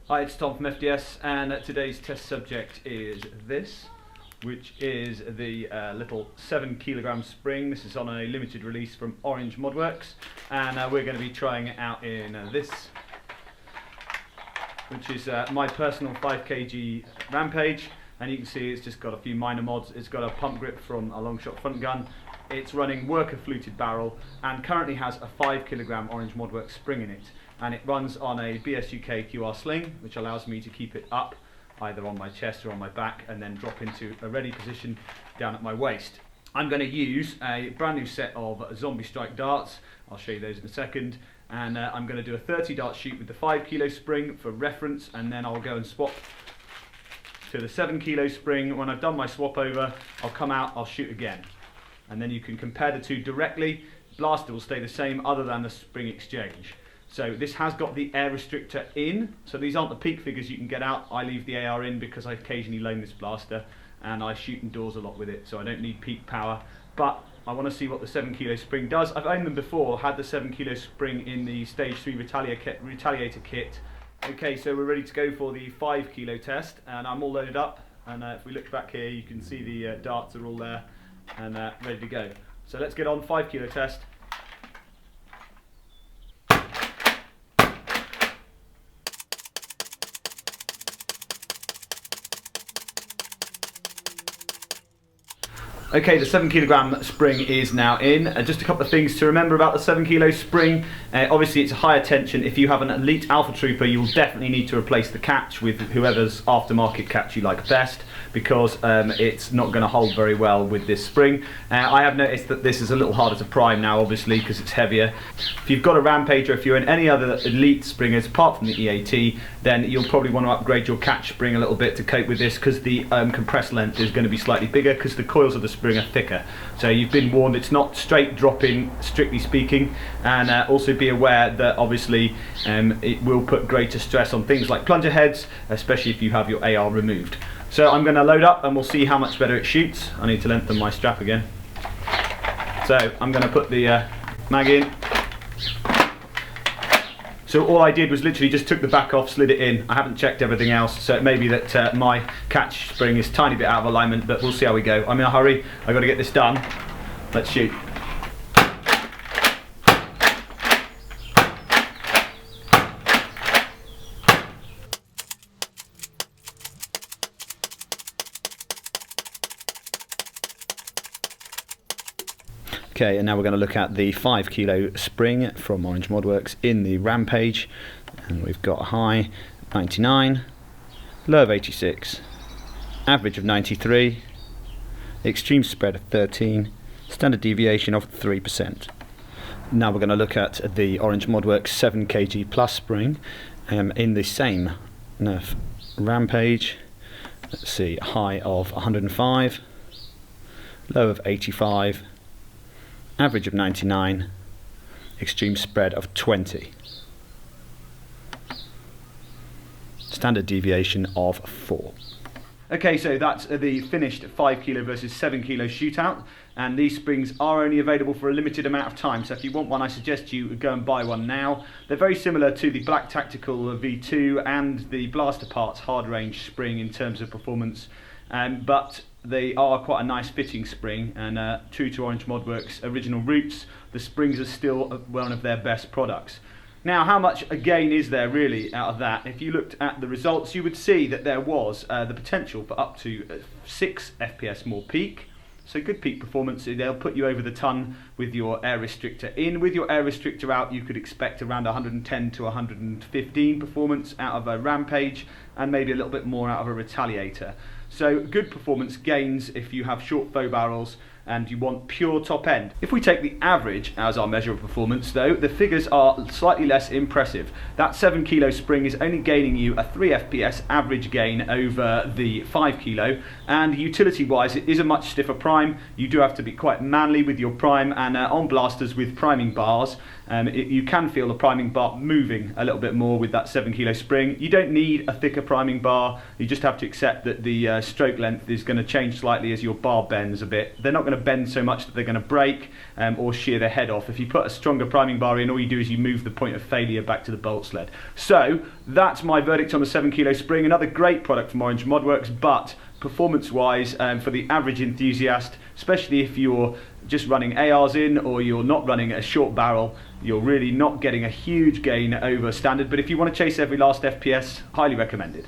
Hi, it's Tom from FDS, and today's test subject is this, which is the little 7 kilogram spring. This is on a limited release from Orange Modworks, and we're going to be trying it out in this, which is my personal 5 kg Rampage. And you can see it's just got a few minor mods. It's got a pump grip from a Longshot front gun. It's running worker fluted barrel and currently has a 5 kilogram Orange Modworks spring in it. And it runs on a BSUK QR sling, which allows me to keep it up either on my chest or on my back and then drop into a ready position down at my waist. I'm going to use a brand new set of Zombie Strike darts. I'll show you those in a second. And I'm going to do a 30 dart shoot with the 5 kilo spring for reference, and then I'll go and swap to the 7 kilo spring. When I've done my swap over, I'll come out, I'll shoot again. And then you can compare the two directly. Blaster will stay the same other than the spring exchange. So this has got the air restrictor in, so these aren't the peak figures you can get out. I leave the AR in because I occasionally loan this blaster and I shoot indoors a lot with it, so I don't need peak power. But I want to see what the 7 kilo spring does. I've owned them before, had the 7 kilo spring in the Stage 3 Retaliator kit. Okay, so we're ready to go for the 5 kilo test, and I'm all loaded up. And if we look back here, you can see the darts are all there and ready to go. So let's get on 5 kilo test. Okay, the 7 kilogram spring is now in. Just a couple of things to remember about the 7 kilo spring. Obviously it's a higher tension. If you have an elite alpha trooper, you will definitely need to replace the catch with whoever's aftermarket catch you like best, because it's not going to hold very well with this spring. I have noticed that this is a little harder to prime now, obviously, because it's heavier. If you've got a Rampage, or if you're in any other elite springers apart from the EAT, then you'll probably want to upgrade your catch spring a little bit to cope with this, because the compressed length is going to be slightly bigger, because the coils of the spring are thicker. So you've been warned, it's not straight drop-in, strictly speaking, and also be aware that obviously it will put greater stress on things like plunger heads, especially if you have your AR removed. So I'm going to load up and we'll see how much better it shoots. I need to lengthen my strap again. So I'm going to put the mag in. So all I did was literally just took the back off, slid it in. I haven't checked everything else, so it may be that my catch spring is a tiny bit out of alignment, but we'll see how we go. I'm in a hurry, I've got to get this done. Let's shoot. Okay, and now we're going to look at the 5 kilo spring from Orange Modworks in the Rampage, and we've got a high 99, low of 86, average of 93, extreme spread of 13, standard deviation of 3%. Now we're going to look at the Orange Modworks 7 kg plus spring in the same Nerf Rampage. Let's see, high of 105, low of 85, average of 99, extreme spread of 20, standard deviation of 4. Okay, so that's the finished 5 kilo versus 7 kilo shootout, and these springs are only available for a limited amount of time, so if you want one, I suggest you go and buy one now. They're very similar to the Black Tactical V2 and the Blaster Parts hard range spring in terms of performance, but they are quite a nice fitting spring, and true to Orange Modworks' original roots, the springs are still one of their best products. Now, how much gain is there really out of that? If you looked at the results, you would see that there was the potential for up to 6 FPS more peak. So good peak performance. They'll put you over the ton with your air restrictor in. With your air restrictor out, you could expect around 110 to 115 performance out of a Rampage, and maybe a little bit more out of a Retaliator. So good performance gains if you have short bow barrels and you want pure top end. If we take the average as our measure of performance though, the figures are slightly less impressive. That 7 kilo spring is only gaining you a 3 FPS average gain over the 5 kilo, and utility wise it is a much stiffer prime. You do have to be quite manly with your prime, and on blasters with priming bars, you can feel the priming bar moving a little bit more with that 7 kilo spring. You don't need a thicker priming bar, you just have to accept that the stroke length is going to change slightly as your bar bends a bit. They're not going to to bend so much that they're going to break or shear their head off. If you put a stronger priming bar in, all you do is you move the point of failure back to the bolt sled. So that's my verdict on the 7 kilo spring. Another great product from Orange Modworks, but performance-wise, for the average enthusiast, especially if you're just running ARs in or you're not running a short barrel, you're really not getting a huge gain over standard. But if you want to chase every last FPS, highly recommended.